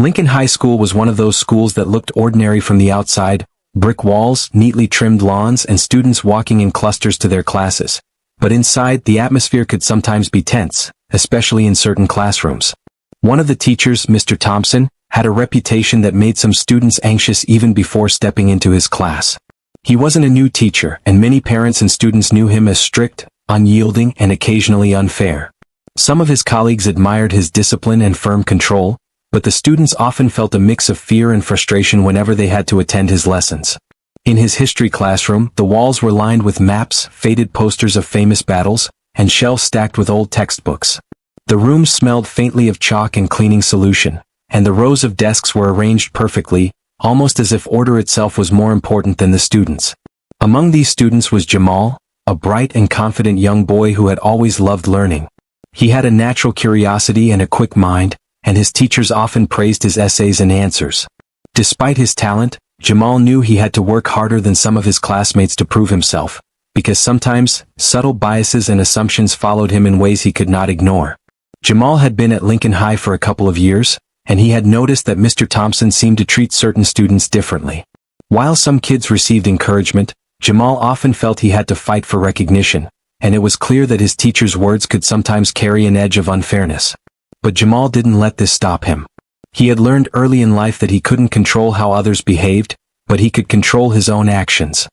Lincoln High School was one of those schools that looked ordinary from the outside: brick walls, neatly trimmed lawns, and students walking in clusters to their classes. But inside, the atmosphere could sometimes be tense, especially in certain classrooms. One of the teachers, Mr. Thompson, had a reputation that made some students anxious even before stepping into his class. He wasn't a new teacher, and many parents and students knew him as strict, unyielding, and occasionally unfair. Some of his colleagues admired his discipline and firm control, but the students often felt a mix of fear and frustration whenever they had to attend his lessons. In his history classroom, the walls were lined with maps, faded posters of famous battles, and shelves stacked with old textbooks. The room smelled faintly of chalk and cleaning solution, and the rows of desks were arranged perfectly, almost as if order itself was more important than the students. Among these students was Jamal, a bright and confident young boy who had always loved learning. He had a natural curiosity and a quick mind, and his teachers often praised his essays and answers. Despite his talent, Jamal knew he had to work harder than some of his classmates to prove himself, because sometimes, subtle biases and assumptions followed him in ways he could not ignore. Jamal had been at Lincoln High for a couple of years, and he had noticed that Mr. Thompson seemed to treat certain students differently. While some kids received encouragement, Jamal often felt he had to fight for recognition, and it was clear that his teacher's words could sometimes carry an edge of unfairness. But Jamal didn't let this stop him. He had learned early in life that he couldn't control how others behaved, but he could control his own actions.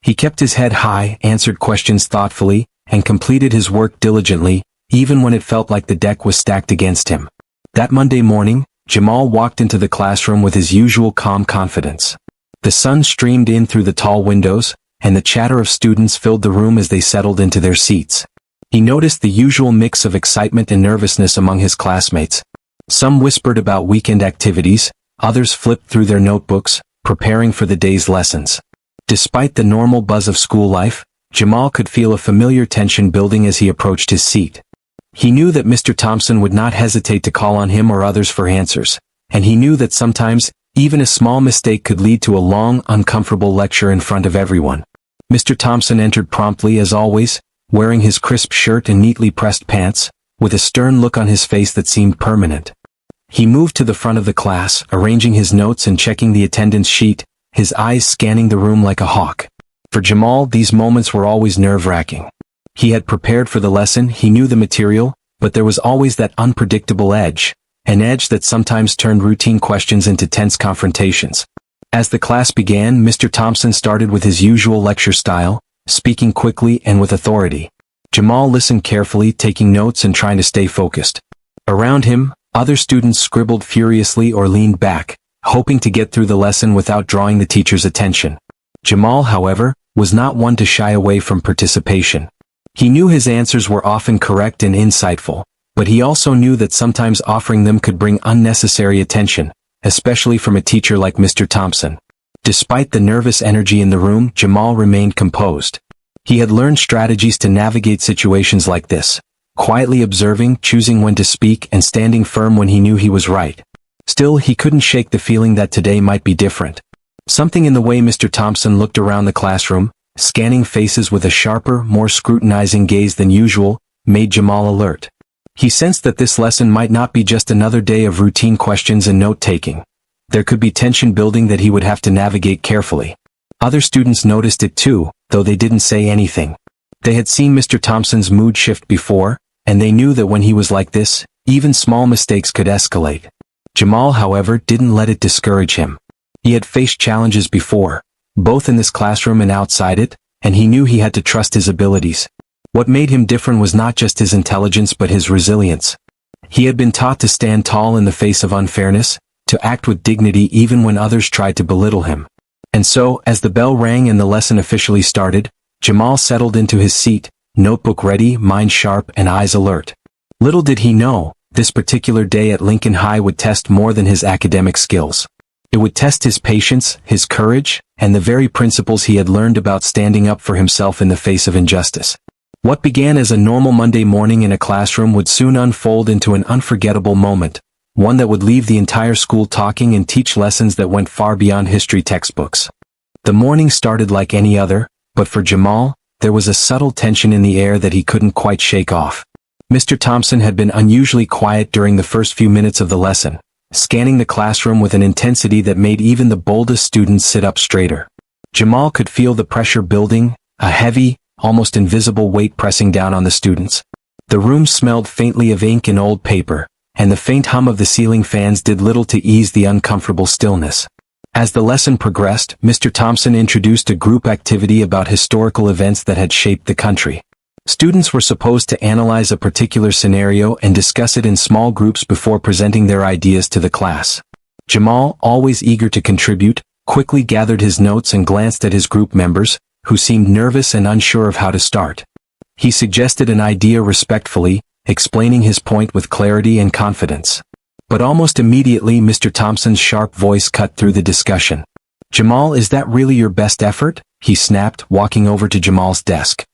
He kept his head high, answered questions thoughtfully, and completed his work diligently, even when it felt like the deck was stacked against him. That Monday morning, Jamal walked into the classroom with his usual calm confidence. The sun streamed in through the tall windows, and the chatter of students filled the room as they settled into their seats. He noticed the usual mix of excitement and nervousness among his classmates. Some whispered about weekend activities, others flipped through their notebooks, preparing for the day's lessons. Despite the normal buzz of school life, Jamal could feel a familiar tension building as he approached his seat. He knew that Mr. Thompson would not hesitate to call on him or others for answers, and he knew that sometimes, even a small mistake could lead to a long, uncomfortable lecture in front of everyone. Mr. Thompson entered promptly as always, wearing his crisp shirt and neatly pressed pants, with a stern look on his face that seemed permanent. He moved to the front of the class, arranging his notes and checking the attendance sheet, his eyes scanning the room like a hawk. For Jamal, these moments were always nerve-wracking. He had prepared for the lesson, he knew the material, but there was always that unpredictable edge, an edge that sometimes turned routine questions into tense confrontations. As the class began, Mr. Thompson started with his usual lecture style, speaking quickly and with authority. Jamal listened carefully, taking notes and trying to stay focused. Around him, other students scribbled furiously or leaned back, hoping to get through the lesson without drawing the teacher's attention. Jamal, however, was not one to shy away from participation. He knew his answers were often correct and insightful, but he also knew that sometimes offering them could bring unnecessary attention, especially from a teacher like Mr. Thompson. Despite the nervous energy in the room, Jamal remained composed. He had learned strategies to navigate situations like this, quietly observing, choosing when to speak, and standing firm when he knew he was right. Still, he couldn't shake the feeling that today might be different. Something in the way Mr. Thompson looked around the classroom, scanning faces with a sharper, more scrutinizing gaze than usual, made Jamal alert. He sensed that this lesson might not be just another day of routine questions and note-taking. There could be tension building that he would have to navigate carefully. Other students noticed it too, though they didn't say anything. They had seen Mr. Thompson's mood shift before, and they knew that when he was like this, even small mistakes could escalate. Jamal, however, didn't let it discourage him. He had faced challenges before, both in this classroom and outside it, and he knew he had to trust his abilities. What made him different was not just his intelligence but his resilience. He had been taught to stand tall in the face of unfairness, to act with dignity even when others tried to belittle him. And so, as the bell rang and the lesson officially started, Jamal settled into his seat, notebook ready, mind sharp, and eyes alert. Little did he know, this particular day at Lincoln High would test more than his academic skills. It would test his patience, his courage, and the very principles he had learned about standing up for himself in the face of injustice. What began as a normal Monday morning in a classroom would soon unfold into an unforgettable moment, one that would leave the entire school talking and teach lessons that went far beyond history textbooks. The morning started like any other, but for Jamal, there was a subtle tension in the air that he couldn't quite shake off. Mr. Thompson had been unusually quiet during the first few minutes of the lesson, scanning the classroom with an intensity that made even the boldest students sit up straighter. Jamal could feel the pressure building, a heavy, almost invisible weight pressing down on the students. The room smelled faintly of ink and old paper, and the faint hum of the ceiling fans did little to ease the uncomfortable stillness. As the lesson progressed, Mr. Thompson introduced a group activity about historical events that had shaped the country. Students were supposed to analyze a particular scenario and discuss it in small groups before presenting their ideas to the class. Jamal, always eager to contribute, quickly gathered his notes and glanced at his group members, who seemed nervous and unsure of how to start. He suggested an idea respectfully, explaining his point with clarity and confidence. But almost immediately Mr. Thompson's sharp voice cut through the discussion. "Jamal, is that really your best effort?" he snapped, walking over to Jamal's desk.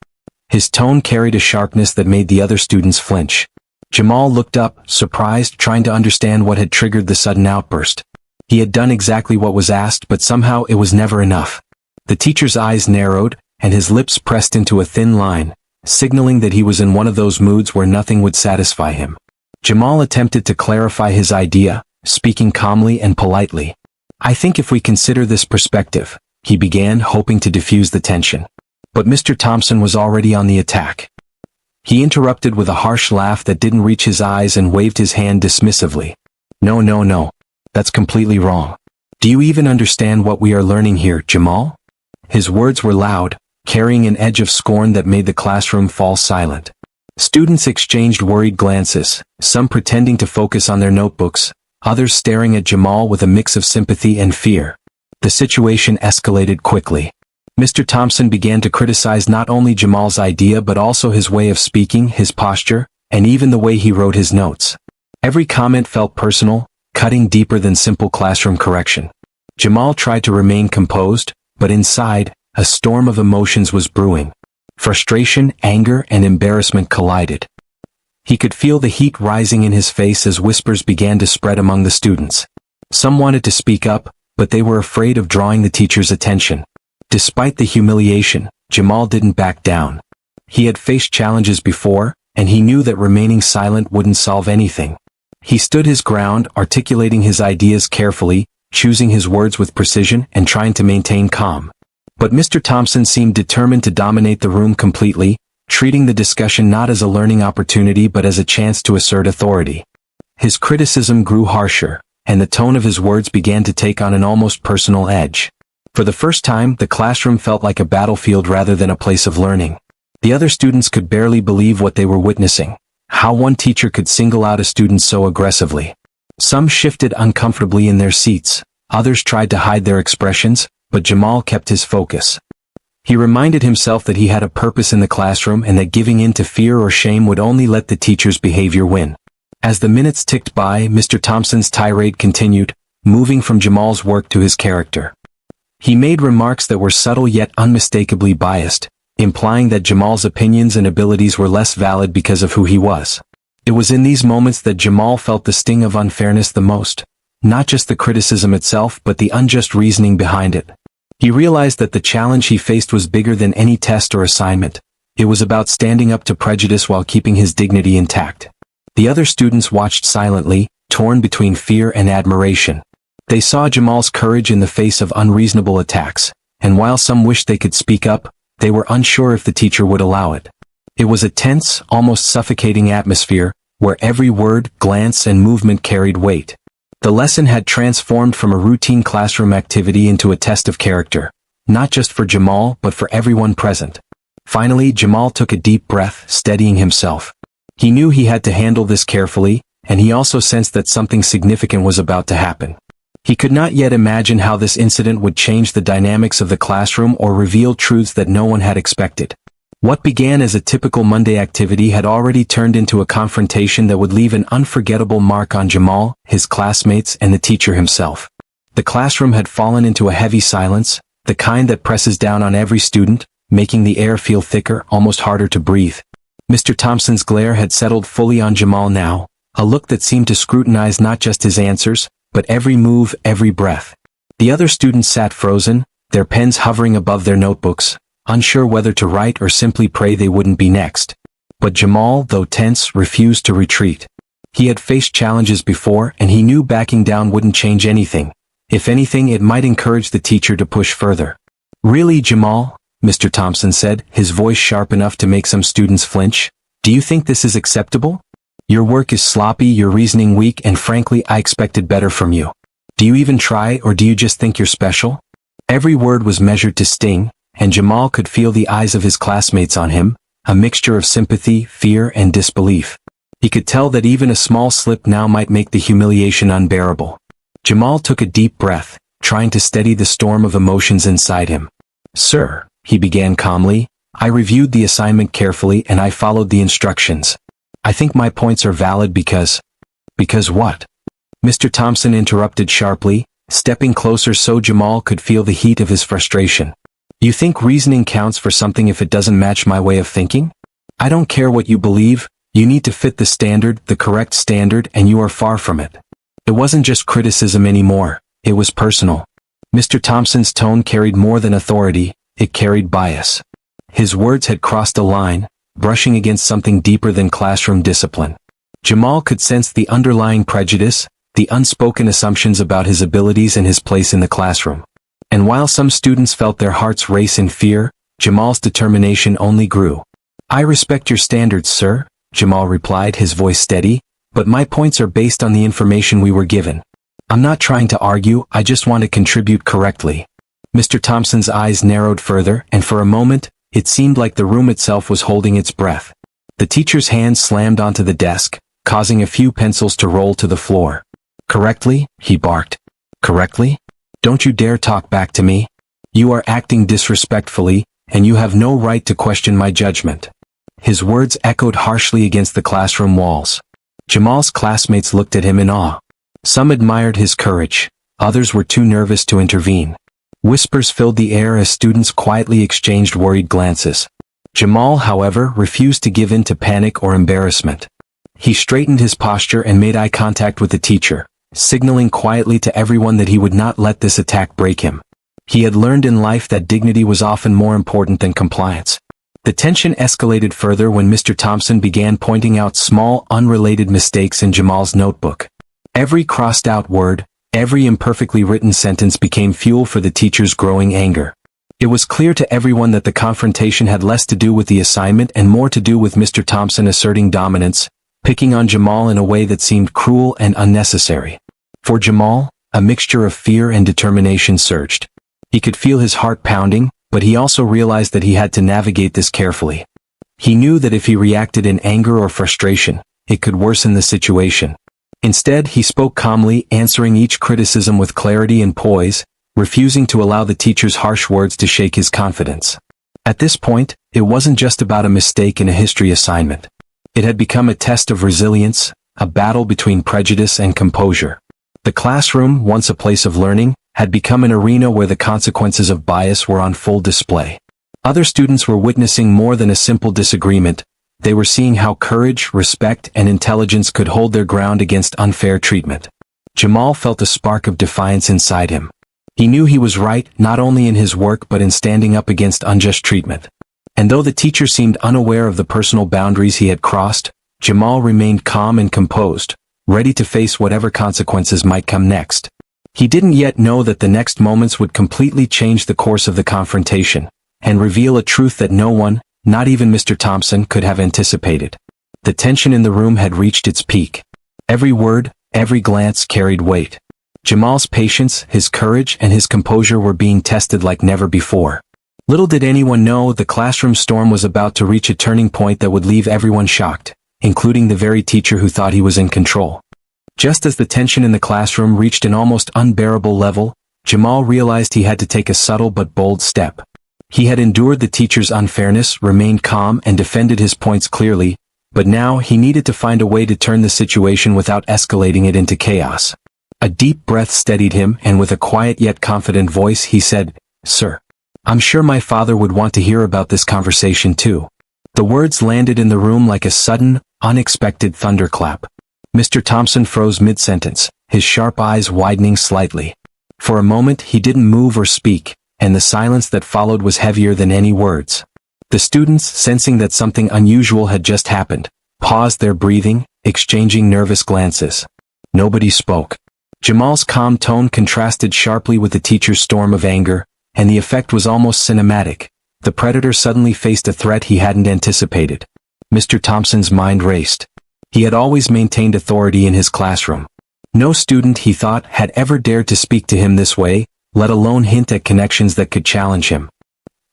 His tone carried a sharpness that made the other students flinch. Jamal looked up, surprised, trying to understand what had triggered the sudden outburst. He had done exactly what was asked, but somehow it was never enough. The teacher's eyes narrowed, and his lips pressed into a thin line, signaling that he was in one of those moods where nothing would satisfy him. Jamal attempted to clarify his idea, speaking calmly and politely. "I think if we consider this perspective," he began, hoping to diffuse the tension. But Mr. Thompson was already on the attack. He interrupted with a harsh laugh that didn't reach his eyes and waved his hand dismissively. "No, no, no. That's completely wrong. Do you even understand what we are learning here, Jamal?" His words were loud, carrying an edge of scorn that made the classroom fall silent. Students exchanged worried glances, some pretending to focus on their notebooks, others staring at Jamal with a mix of sympathy and fear. The situation escalated quickly. Mr. Thompson began to criticize not only Jamal's idea but also his way of speaking, his posture, and even the way he wrote his notes. Every comment felt personal, cutting deeper than simple classroom correction. Jamal tried to remain composed, but inside, a storm of emotions was brewing. Frustration, anger, and embarrassment collided. He could feel the heat rising in his face as whispers began to spread among the students. Some wanted to speak up, but they were afraid of drawing the teacher's attention. Despite the humiliation, Jamal didn't back down. He had faced challenges before, and he knew that remaining silent wouldn't solve anything. He stood his ground, articulating his ideas carefully, choosing his words with precision and trying to maintain calm. But Mr. Thompson seemed determined to dominate the room completely, treating the discussion not as a learning opportunity but as a chance to assert authority. His criticism grew harsher, and the tone of his words began to take on an almost personal edge. For the first time, the classroom felt like a battlefield rather than a place of learning. The other students could barely believe what they were witnessing. How one teacher could single out a student so aggressively. Some shifted uncomfortably in their seats, others tried to hide their expressions, but Jamal kept his focus. He reminded himself that he had a purpose in the classroom and that giving in to fear or shame would only let the teacher's behavior win. As the minutes ticked by, Mr. Thompson's tirade continued, moving from Jamal's work to his character. He made remarks that were subtle yet unmistakably biased, implying that Jamal's opinions and abilities were less valid because of who he was. It was in these moments that Jamal felt the sting of unfairness the most, not just the criticism itself but the unjust reasoning behind it. He realized that the challenge he faced was bigger than any test or assignment. It was about standing up to prejudice while keeping his dignity intact. The other students watched silently, torn between fear and admiration. They saw Jamal's courage in the face of unreasonable attacks, and while some wished they could speak up, they were unsure if the teacher would allow it. It was a tense, almost suffocating atmosphere, where every word, glance, and movement carried weight. The lesson had transformed from a routine classroom activity into a test of character, not just for Jamal but for everyone present. Finally, Jamal took a deep breath, steadying himself. He knew he had to handle this carefully, and he also sensed that something significant was about to happen. He could not yet imagine how this incident would change the dynamics of the classroom or reveal truths that no one had expected. What began as a typical Monday activity had already turned into a confrontation that would leave an unforgettable mark on Jamal, his classmates, and the teacher himself. The classroom had fallen into a heavy silence, the kind that presses down on every student, making the air feel thicker, almost harder to breathe. Mr. Thompson's glare had settled fully on Jamal now, a look that seemed to scrutinize not just his answers, but every move, every breath. The other students sat frozen, their pens hovering above their notebooks, unsure whether to write or simply pray they wouldn't be next. But Jamal, though tense, refused to retreat. He had faced challenges before and he knew backing down wouldn't change anything. If anything, it might encourage the teacher to push further. "Really, Jamal?" Mr. Thompson said, his voice sharp enough to make some students flinch. "Do you think this is acceptable? Your work is sloppy, your reasoning weak, and frankly, I expected better from you. Do you even try, or do you just think you're special?" Every word was measured to sting, and Jamal could feel the eyes of his classmates on him, a mixture of sympathy, fear, and disbelief. He could tell that even a small slip now might make the humiliation unbearable. Jamal took a deep breath, trying to steady the storm of emotions inside him. "Sir," he began calmly, "I reviewed the assignment carefully and I followed the instructions. I think my points are valid because..." "Because what?" Mr. Thompson interrupted sharply, stepping closer so Jamal could feel the heat of his frustration. "You think reasoning counts for something if it doesn't match my way of thinking? I don't care what you believe, you need to fit the standard, the correct standard, and you are far from it." It wasn't just criticism anymore, it was personal. Mr. Thompson's tone carried more than authority, it carried bias. His words had crossed a line, brushing against something deeper than classroom discipline. Jamal could sense the underlying prejudice, the unspoken assumptions about his abilities and his place in the classroom. And while some students felt their hearts race in fear, Jamal's determination only grew. "I respect your standards, sir," Jamal replied, his voice steady, "but my points are based on the information we were given. I'm not trying to argue, I just want to contribute correctly." Mr. Thompson's eyes narrowed further, and for a moment, it seemed like the room itself was holding its breath. The teacher's hand slammed onto the desk, causing a few pencils to roll to the floor. "Correctly?" he barked. "Correctly? Don't you dare talk back to me. You are acting disrespectfully, and you have no right to question my judgment." His words echoed harshly against the classroom walls. Jamal's classmates looked at him in awe. Some admired his courage, others were too nervous to intervene. Whispers filled the air as students quietly exchanged worried glances. Jamal, however, refused to give in to panic or embarrassment. He straightened his posture and made eye contact with the teacher, signaling quietly to everyone that he would not let this attack break him. He had learned in life that dignity was often more important than compliance. The tension escalated further when Mr. Thompson began pointing out small, unrelated mistakes in Jamal's notebook. Every crossed-out word, every imperfectly written sentence became fuel for the teacher's growing anger. It was clear to everyone that the confrontation had less to do with the assignment and more to do with Mr. Thompson asserting dominance, picking on Jamal in a way that seemed cruel and unnecessary. For Jamal, a mixture of fear and determination surged. He could feel his heart pounding, but he also realized that he had to navigate this carefully. He knew that if he reacted in anger or frustration, it could worsen the situation. Instead, he spoke calmly, answering each criticism with clarity and poise, refusing to allow the teacher's harsh words to shake his confidence. At this point, it wasn't just about a mistake in a history assignment. It had become a test of resilience, a battle between prejudice and composure. The classroom, once a place of learning, had become an arena where the consequences of bias were on full display. Other students were witnessing more than a simple disagreement. They were seeing how courage, respect, and intelligence could hold their ground against unfair treatment. Jamal felt a spark of defiance inside him. He knew he was right, not only in his work but in standing up against unjust treatment. And though the teacher seemed unaware of the personal boundaries he had crossed, Jamal remained calm and composed, ready to face whatever consequences might come next. He didn't yet know that the next moments would completely change the course of the confrontation, and reveal a truth that no one, not even Mr. Thompson, could have anticipated. The tension in the room had reached its peak. Every word, every glance carried weight. Jamal's patience, his courage, and his composure were being tested like never before. Little did anyone know the classroom storm was about to reach a turning point that would leave everyone shocked, including the very teacher who thought he was in control. Just as the tension in the classroom reached an almost unbearable level, Jamal realized he had to take a subtle but bold step. He had endured the teacher's unfairness, remained calm, and defended his points clearly, but now he needed to find a way to turn the situation without escalating it into chaos. A deep breath steadied him, and with a quiet yet confident voice he said, "Sir, I'm sure my father would want to hear about this conversation too." The words landed in the room like a sudden, unexpected thunderclap. Mr. Thompson froze mid-sentence, his sharp eyes widening slightly. For a moment he didn't move or speak, and the silence that followed was heavier than any words. The students, sensing that something unusual had just happened, paused their breathing, exchanging nervous glances. Nobody spoke. Jamal's calm tone contrasted sharply with the teacher's storm of anger, and the effect was almost cinematic. The predator suddenly faced a threat he hadn't anticipated. Mr. Thompson's mind raced. He had always maintained authority in his classroom. No student, he thought, had ever dared to speak to him this way, let alone hint at connections that could challenge him.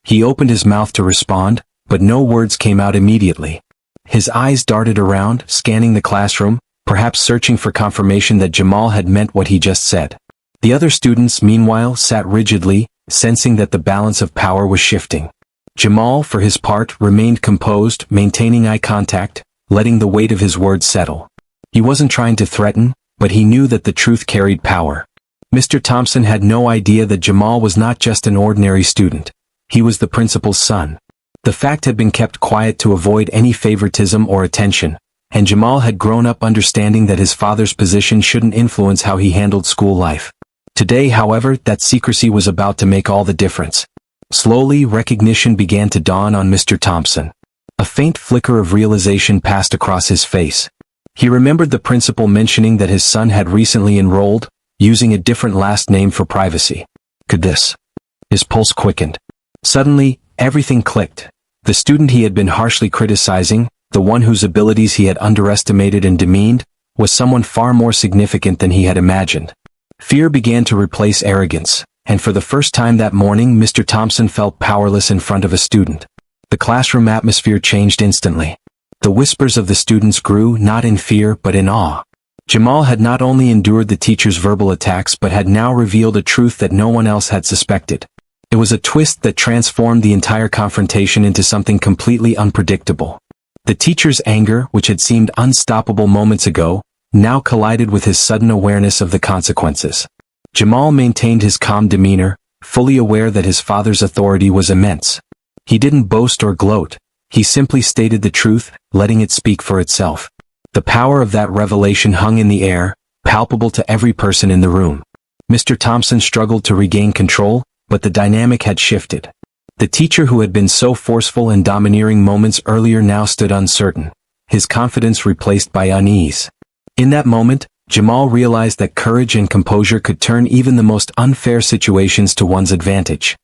He opened his mouth to respond, but no words came out immediately. His eyes darted around, scanning the classroom, perhaps searching for confirmation that Jamal had meant what he just said. The other students, meanwhile, sat rigidly, sensing that the balance of power was shifting. Jamal, for his part, remained composed, maintaining eye contact, letting the weight of his words settle. He wasn't trying to threaten, but he knew that the truth carried power. Mr. Thompson had no idea that Jamal was not just an ordinary student. He was the principal's son. The fact had been kept quiet to avoid any favoritism or attention, and Jamal had grown up understanding that his father's position shouldn't influence how he handled school life. Today, however, that secrecy was about to make all the difference. Slowly, recognition began to dawn on Mr. Thompson. A faint flicker of realization passed across his face. He remembered the principal mentioning that his son had recently enrolled, using a different last name for privacy. Could this? His pulse quickened. Suddenly, everything clicked. The student he had been harshly criticizing, the one whose abilities he had underestimated and demeaned, was someone far more significant than he had imagined. Fear began to replace arrogance, and for the first time that morning Mr. Thompson felt powerless in front of a student. The classroom atmosphere changed instantly. The whispers of the students grew, not in fear but in awe. Jamal had not only endured the teacher's verbal attacks but had now revealed a truth that no one else had suspected. It was a twist that transformed the entire confrontation into something completely unpredictable. The teacher's anger, which had seemed unstoppable moments ago, now collided with his sudden awareness of the consequences. Jamal maintained his calm demeanor, fully aware that his father's authority was immense. He didn't boast or gloat. He simply stated the truth, letting it speak for itself. The power of that revelation hung in the air, palpable to every person in the room. Mr. Thompson struggled to regain control, but the dynamic had shifted. The teacher who had been so forceful and domineering moments earlier now stood uncertain, his confidence replaced by unease. In that moment, Jamal realized that courage and composure could turn even the most unfair situations to one's advantage.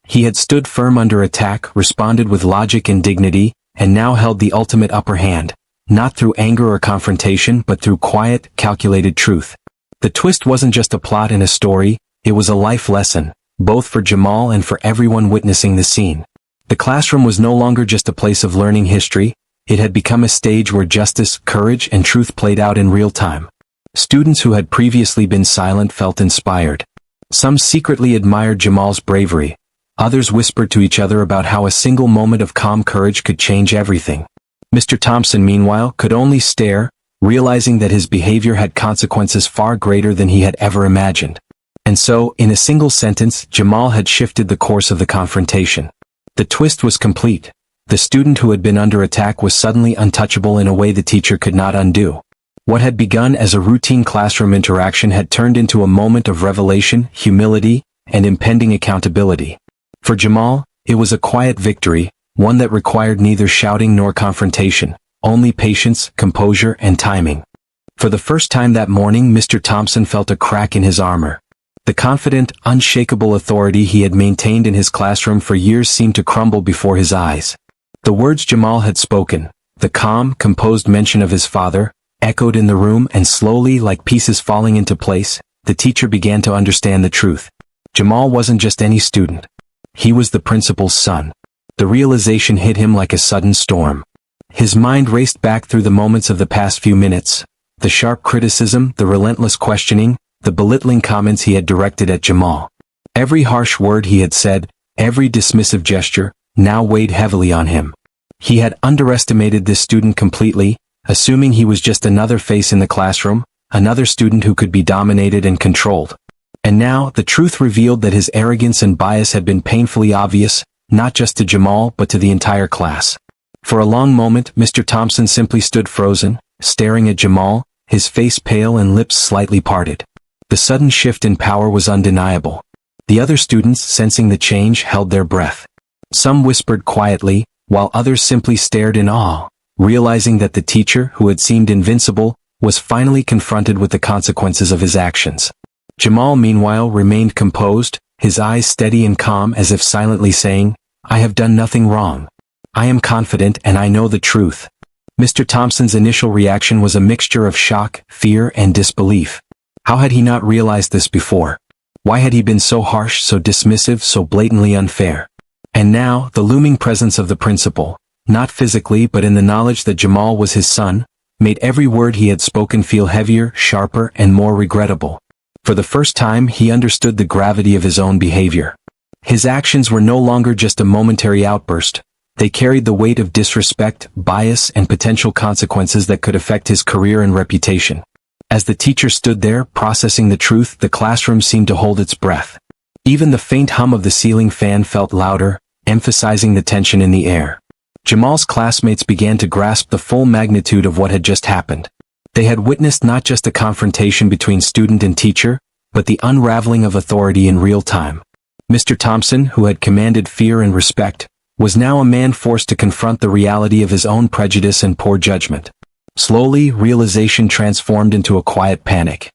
He had stood firm under attack, responded with logic and dignity, and now held the ultimate upper hand, not through anger or confrontation but through quiet, calculated truth. The twist wasn't just a plot in a story, it was a life lesson, both for Jamal and for everyone witnessing the scene. The classroom was no longer just a place of learning history, it had become a stage where justice, courage, and truth played out in real time. Students who had previously been silent felt inspired. Some secretly admired Jamal's bravery. Others whispered to each other about how a single moment of calm courage could change everything. Mr. Thompson, meanwhile, could only stare, realizing that his behavior had consequences far greater than he had ever imagined. And so, in a single sentence, Jamal had shifted the course of the confrontation. The twist was complete. The student who had been under attack was suddenly untouchable in a way the teacher could not undo. What had begun as a routine classroom interaction had turned into a moment of revelation, humility, and impending accountability. For Jamal, it was a quiet victory, one that required neither shouting nor confrontation, only patience, composure, and timing. For the first time that morning, Mr. Thompson felt a crack in his armor. The confident, unshakable authority he had maintained in his classroom for years seemed to crumble before his eyes. The words Jamal had spoken, the calm, composed mention of his father, echoed in the room, and slowly, like pieces falling into place, the teacher began to understand the truth. Jamal wasn't just any student. He was the principal's son. The realization hit him like a sudden storm. His mind raced back through the moments of the past few minutes, the sharp criticism, the relentless questioning, the belittling comments he had directed at Jamal. Every harsh word he had said, every dismissive gesture, now weighed heavily on him. He had underestimated this student completely, assuming he was just another face in the classroom, another student who could be dominated and controlled. And now, the truth revealed that his arrogance and bias had been painfully obvious, not just to Jamal but to the entire class. For a long moment, Mr. Thompson simply stood frozen, staring at Jamal, his face pale and lips slightly parted. The sudden shift in power was undeniable. The other students, sensing the change, held their breath. Some whispered quietly, while others simply stared in awe. realizing that the teacher, who had seemed invincible, was finally confronted with the consequences of his actions. Jamal, meanwhile, remained composed, his eyes steady and calm, as if silently saying, "I have done nothing wrong. I am confident and I know the truth." Mr. Thompson's initial reaction was a mixture of shock, fear, and disbelief. How had he not realized this before? Why had he been so harsh, so dismissive, so blatantly unfair? And now, the looming presence of the principal, not physically but in the knowledge that Jamal was his son, made every word he had spoken feel heavier, sharper, and more regrettable. For the first time, he understood the gravity of his own behavior. His actions were no longer just a momentary outburst. They carried the weight of disrespect, bias, and potential consequences that could affect his career and reputation. As the teacher stood there, processing the truth, the classroom seemed to hold its breath. Even the faint hum of the ceiling fan felt louder, emphasizing the tension in the air. Jamal's classmates began to grasp the full magnitude of what had just happened. They had witnessed not just a confrontation between student and teacher, but the unraveling of authority in real time. Mr. Thompson, who had commanded fear and respect, was now a man forced to confront the reality of his own prejudice and poor judgment. Slowly, realization transformed into a quiet panic.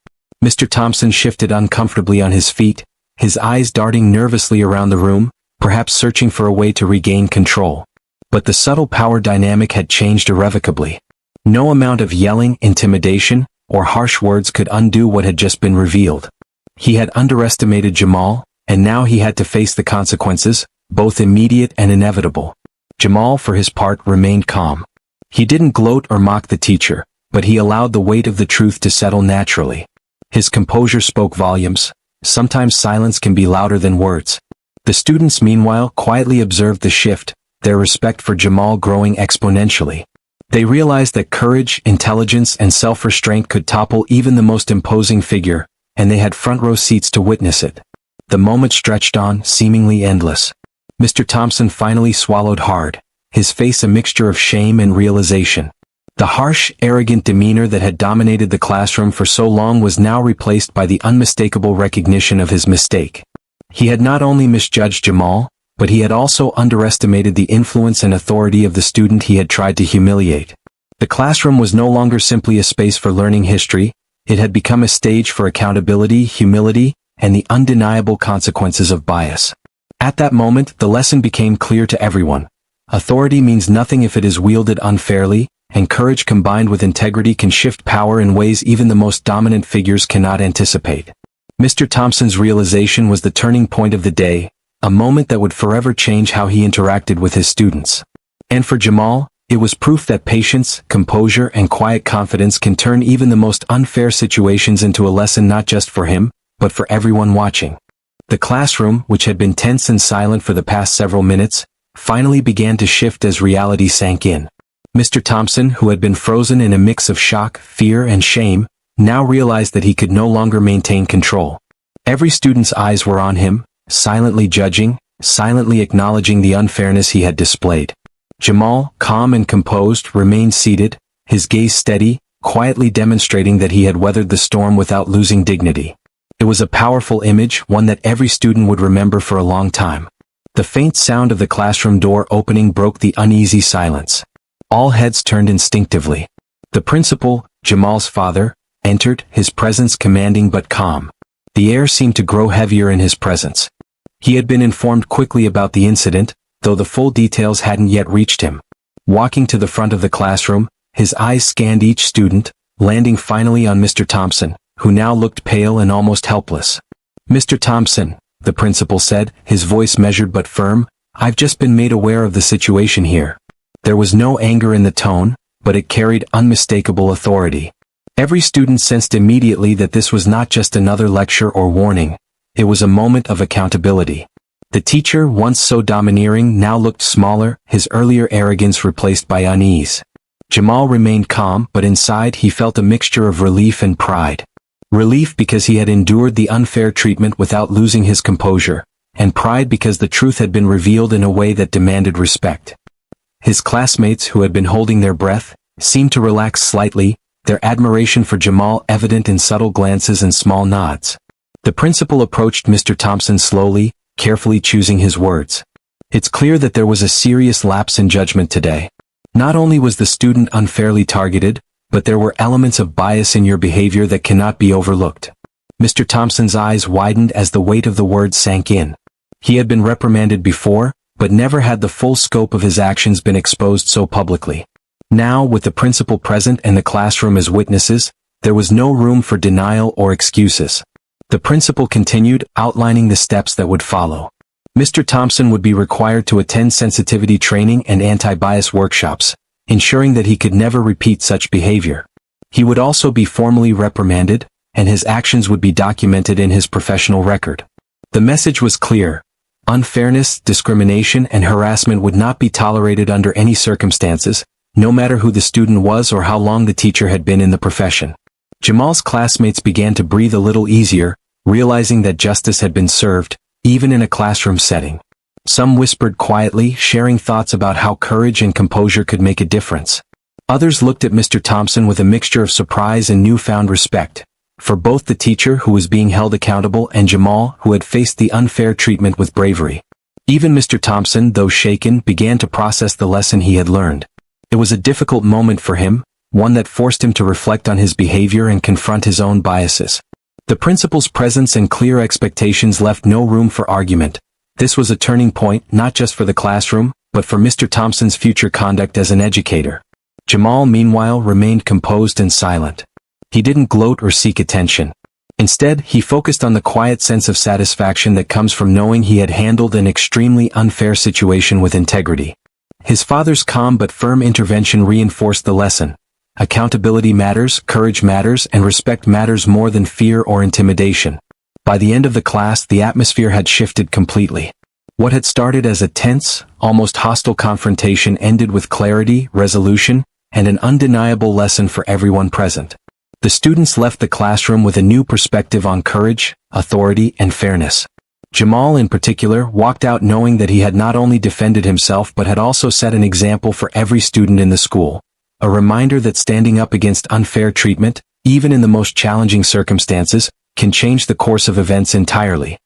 Mr. Thompson shifted uncomfortably on his feet, his eyes darting nervously around the room, perhaps searching for a way to regain control. But the subtle power dynamic had changed irrevocably. No amount of yelling, intimidation, or harsh words could undo what had just been revealed. He had underestimated Jamal, and now he had to face the consequences, both immediate and inevitable. Jamal, for his part, remained calm. He didn't gloat or mock the teacher, but he allowed the weight of the truth to settle naturally. His composure spoke volumes. Sometimes silence can be louder than words. The students, meanwhile, quietly observed the shift, their respect for Jamal growing exponentially. They realized that courage, intelligence, and self-restraint could topple even the most imposing figure, and they had front-row seats to witness it. The moment stretched on, seemingly endless. Mr. Thompson finally swallowed hard, his face a mixture of shame and realization. The harsh, arrogant demeanor that had dominated the classroom for so long was now replaced by the unmistakable recognition of his mistake. He had not only misjudged Jamal, but he had also underestimated the influence and authority of the student he had tried to humiliate. The classroom was no longer simply a space for learning history, it had become a stage for accountability, humility, and the undeniable consequences of bias. At that moment, the lesson became clear to everyone. Authority means nothing if it is wielded unfairly, and courage combined with integrity can shift power in ways even the most dominant figures cannot anticipate. Mr. Thompson's realization was the turning point of the day, a moment that would forever change how he interacted with his students. And for Jamal, it was proof that patience, composure, and quiet confidence can turn even the most unfair situations into a lesson not just for him, but for everyone watching. The classroom, which had been tense and silent for the past several minutes, finally began to shift as reality sank in. Mr. Thompson, who had been frozen in a mix of shock, fear, and shame, now realized that he could no longer maintain control. Every student's eyes were on him, silently judging, silently acknowledging the unfairness he had displayed. Jamal, calm and composed, remained seated, his gaze steady, quietly demonstrating that he had weathered the storm without losing dignity. It was a powerful image, one that every student would remember for a long time. The faint sound of the classroom door opening broke the uneasy silence. All heads turned instinctively. The principal, Jamal's father, entered, his presence commanding but calm. The air seemed to grow heavier in his presence. He had been informed quickly about the incident, though the full details hadn't yet reached him. Walking to the front of the classroom, his eyes scanned each student, landing finally on Mr. Thompson, who now looked pale and almost helpless. "Mr. Thompson," the principal said, his voice measured but firm, "I've just been made aware of the situation here." There was no anger in the tone, but it carried unmistakable authority. Every student sensed immediately that this was not just another lecture or warning. It was a moment of accountability. The teacher, once so domineering, now looked smaller, his earlier arrogance replaced by unease. Jamal remained calm, but inside he felt a mixture of relief and pride. Relief because he had endured the unfair treatment without losing his composure, and pride because the truth had been revealed in a way that demanded respect. His classmates, who had been holding their breath, seemed to relax slightly, their admiration for Jamal evident in subtle glances and small nods. The principal approached Mr. Thompson slowly, carefully choosing his words. "It's clear that there was a serious lapse in judgment today. Not only was the student unfairly targeted, but there were elements of bias in your behavior that cannot be overlooked. Mr. Thompson's eyes widened as the weight of the words sank in. He had been reprimanded before, but never had the full scope of his actions been exposed so publicly. Now, with the principal present and the classroom as witnesses, there was no room for denial or excuses. The principal continued, outlining the steps that would follow. Mr. Thompson would be required to attend sensitivity training and anti-bias workshops, ensuring that he could never repeat such behavior. He would also be formally reprimanded, and his actions would be documented in his professional record. The message was clear. Unfairness, discrimination, and harassment would not be tolerated under any circumstances, no matter who the student was or how long the teacher had been in the profession. Jamal's classmates began to breathe a little easier, realizing that justice had been served, even in a classroom setting. Some whispered quietly, sharing thoughts about how courage and composure could make a difference. Others looked at Mr. Thompson with a mixture of surprise and newfound respect, for both the teacher who was being held accountable and Jamal who had faced the unfair treatment with bravery. Even Mr. Thompson, though shaken, began to process the lesson he had learned. It was a difficult moment for him, one that forced him to reflect on his behavior and confront his own biases. The principal's presence and clear expectations left no room for argument. This was a turning point not just for the classroom, but for Mr. Thompson's future conduct as an educator. Jamal, meanwhile, remained composed and silent. He didn't gloat or seek attention. Instead, he focused on the quiet sense of satisfaction that comes from knowing he had handled an extremely unfair situation with integrity. His father's calm but firm intervention reinforced the lesson. Accountability matters, courage matters, and respect matters more than fear or intimidation. By the end of the class, the atmosphere had shifted completely. What had started as a tense, almost hostile confrontation ended with clarity, resolution, and an undeniable lesson for everyone present. The students left the classroom with a new perspective on courage, authority, and fairness. Jamal, in particular, walked out knowing that he had not only defended himself but had also set an example for every student in the school. A reminder that standing up against unfair treatment, even in the most challenging circumstances, can change the course of events entirely.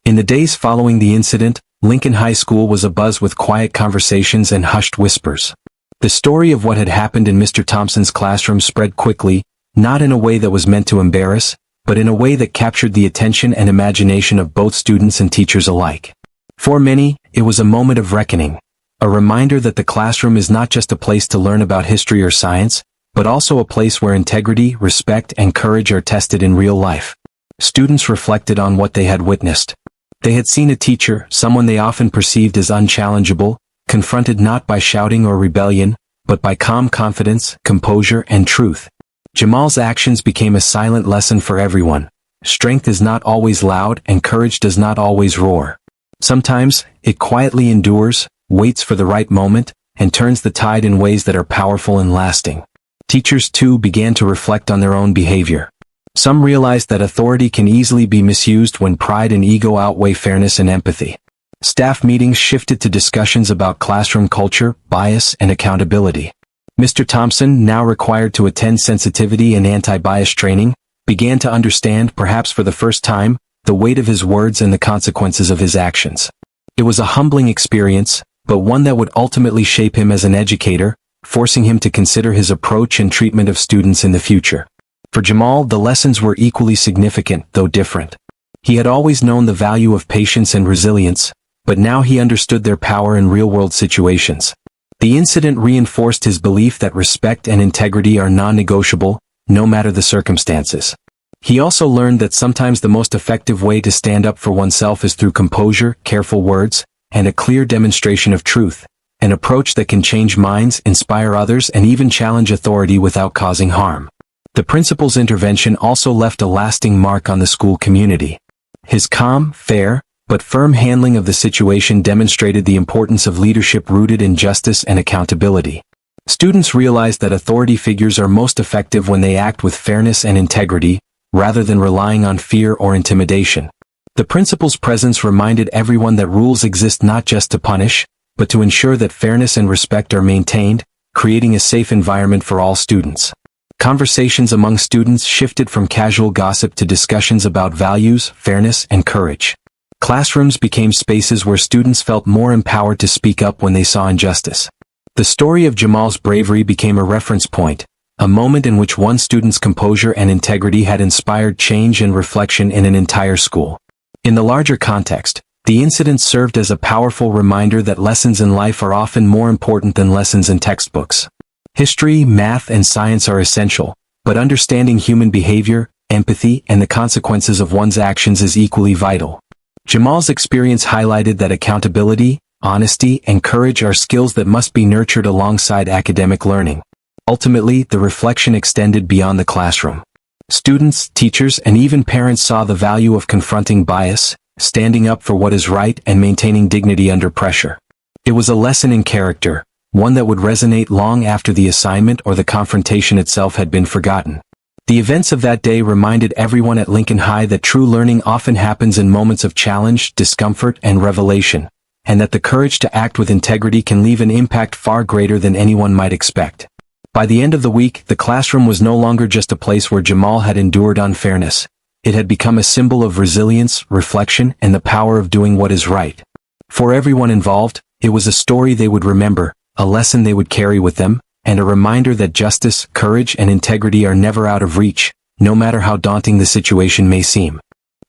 In the days following the incident, Lincoln High School was abuzz with quiet conversations and hushed whispers. The story of what had happened in Mr. Thompson's classroom spread quickly, not in a way that was meant to embarrass, but in a way that captured the attention and imagination of both students and teachers alike. For many, it was a moment of reckoning. A reminder that the classroom is not just a place to learn about history or science, but also a place where integrity, respect, and courage are tested in real life. Students reflected on what they had witnessed. They had seen a teacher, someone they often perceived as unchallengeable, confronted not by shouting or rebellion, but by calm confidence, composure, and truth. Jamal's actions became a silent lesson for everyone. Strength is not always loud, and courage does not always roar. Sometimes, it quietly endures, waits for the right moment, and turns the tide in ways that are powerful and lasting. Teachers, too, began to reflect on their own behavior. Some realized that authority can easily be misused when pride and ego outweigh fairness and empathy. Staff meetings shifted to discussions about classroom culture, bias, and accountability. Mr. Thompson, now required to attend sensitivity and anti-bias training, began to understand, perhaps for the first time, the weight of his words and the consequences of his actions. It was a humbling experience, but one that would ultimately shape him as an educator, forcing him to consider his approach and treatment of students in the future. For Jamal, the lessons were equally significant, though different. He had always known the value of patience and resilience, but now he understood their power in real-world situations. The incident reinforced his belief that respect and integrity are non-negotiable, no matter the circumstances. He also learned that sometimes the most effective way to stand up for oneself is through composure, careful words, and a clear demonstration of truth, an approach that can change minds, inspire others, and even challenge authority without causing harm. The principal's intervention also left a lasting mark on the school community. His calm, fair, but firm handling of the situation demonstrated the importance of leadership rooted in justice and accountability. Students realized that authority figures are most effective when they act with fairness and integrity, rather than relying on fear or intimidation. The principal's presence reminded everyone that rules exist not just to punish, but to ensure that fairness and respect are maintained, creating a safe environment for all students. Conversations among students shifted from casual gossip to discussions about values, fairness, and courage. Classrooms became spaces where students felt more empowered to speak up when they saw injustice. The story of Jamal's bravery became a reference point, a moment in which one student's composure and integrity had inspired change and reflection in an entire school. In the larger context, the incident served as a powerful reminder that lessons in life are often more important than lessons in textbooks. History, math, and science are essential, but understanding human behavior, empathy, and the consequences of one's actions is equally vital. Jamal's experience highlighted that accountability, honesty, and courage are skills that must be nurtured alongside academic learning. Ultimately, the reflection extended beyond the classroom. Students, teachers, and even parents saw the value of confronting bias, standing up for what is right, and maintaining dignity under pressure. It was a lesson in character, one that would resonate long after the assignment or the confrontation itself had been forgotten. The events of that day reminded everyone at Lincoln High that true learning often happens in moments of challenge, discomfort, and revelation, and that the courage to act with integrity can leave an impact far greater than anyone might expect. By the end of the week, the classroom was no longer just a place where Jamal had endured unfairness. It had become a symbol of resilience, reflection, and the power of doing what is right. For everyone involved, it was a story they would remember, a lesson they would carry with them, and a reminder that justice, courage, and integrity are never out of reach, no matter how daunting the situation may seem.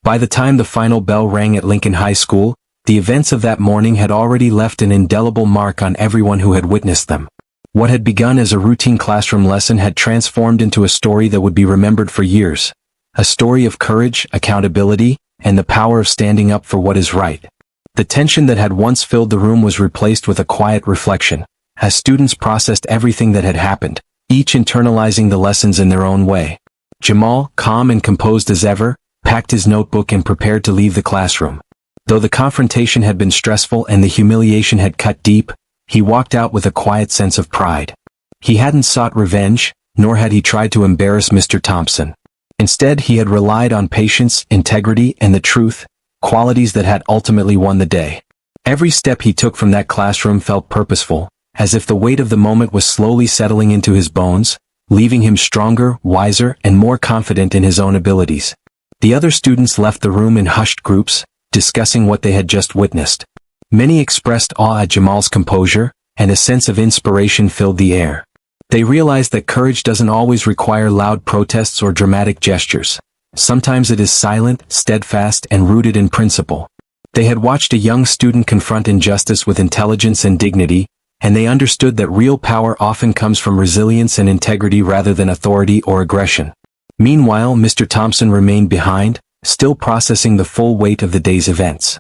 By the time the final bell rang at Lincoln High School, the events of that morning had already left an indelible mark on everyone who had witnessed them. What had begun as a routine classroom lesson had transformed into a story that would be remembered for years. A story of courage, accountability, and the power of standing up for what is right. The tension that had once filled the room was replaced with a quiet reflection, as students processed everything that had happened, each internalizing the lessons in their own way. Jamal, calm and composed as ever, packed his notebook and prepared to leave the classroom. Though the confrontation had been stressful and the humiliation had cut deep, he walked out with a quiet sense of pride. He hadn't sought revenge, nor had he tried to embarrass Mr. Thompson. Instead, he had relied on patience, integrity, and the truth, qualities that had ultimately won the day. Every step he took from that classroom felt purposeful, as if the weight of the moment was slowly settling into his bones, leaving him stronger, wiser, and more confident in his own abilities. The other students left the room in hushed groups, discussing what they had just witnessed. Many expressed awe at Jamal's composure, and a sense of inspiration filled the air. They realized that courage doesn't always require loud protests or dramatic gestures. Sometimes it is silent, steadfast, and rooted in principle. They had watched a young student confront injustice with intelligence and dignity, and they understood that real power often comes from resilience and integrity rather than authority or aggression. Meanwhile, Mr. Thompson remained behind, still processing the full weight of the day's events.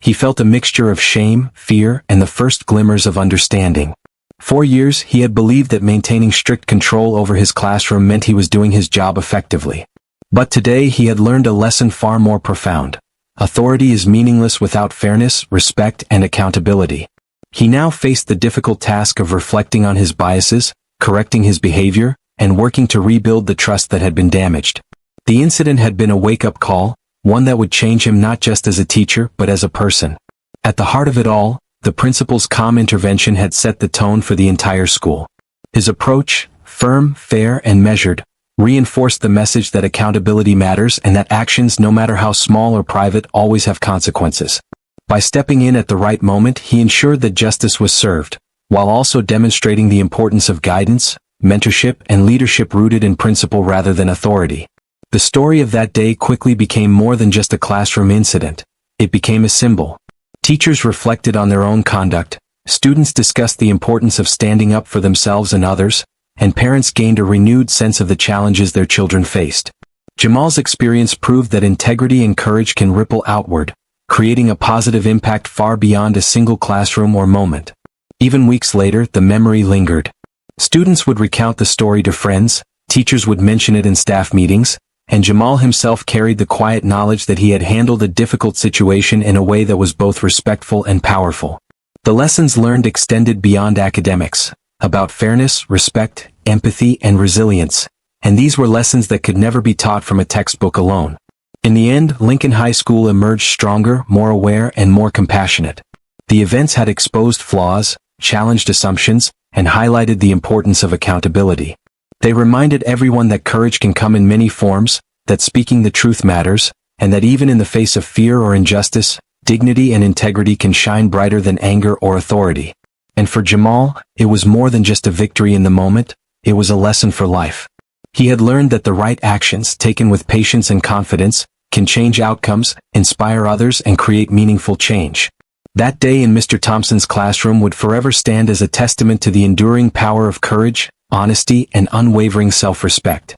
He felt a mixture of shame, fear, and the first glimmers of understanding. For years, he had believed that maintaining strict control over his classroom meant he was doing his job effectively. But today he had learned a lesson far more profound. Authority is meaningless without fairness, respect, and accountability. He now faced the difficult task of reflecting on his biases, correcting his behavior, and working to rebuild the trust that had been damaged. The incident had been a wake-up call, one that would change him not just as a teacher but as a person. At the heart of it all, the principal's calm intervention had set the tone for the entire school. His approach, firm, fair, and measured, reinforced the message that accountability matters and that actions, no matter how small or private, always have consequences. By stepping in at the right moment, he ensured that justice was served, while also demonstrating the importance of guidance, mentorship, and leadership rooted in principle rather than authority. The story of that day quickly became more than just a classroom incident. It became a symbol. Teachers reflected on their own conduct, students discussed the importance of standing up for themselves and others, and parents gained a renewed sense of the challenges their children faced. Jamal's experience proved that integrity and courage can ripple outward, creating a positive impact far beyond a single classroom or moment. Even weeks later, the memory lingered. Students would recount the story to friends, teachers would mention it in staff meetings, and Jamal himself carried the quiet knowledge that he had handled a difficult situation in a way that was both respectful and powerful. The lessons learned extended beyond academics, about fairness, respect, empathy, and resilience, and these were lessons that could never be taught from a textbook alone. In the end, Lincoln High School emerged stronger, more aware, and more compassionate. The events had exposed flaws, challenged assumptions, and highlighted the importance of accountability. They reminded everyone that courage can come in many forms, that speaking the truth matters, and that even in the face of fear or injustice, dignity and integrity can shine brighter than anger or authority. And for Jamal, it was more than just a victory in the moment, it was a lesson for life. He had learned that the right actions, taken with patience and confidence, can change outcomes, inspire others, and create meaningful change. That day in Mr. Thompson's classroom would forever stand as a testament to the enduring power of courage, honesty, and unwavering self-respect.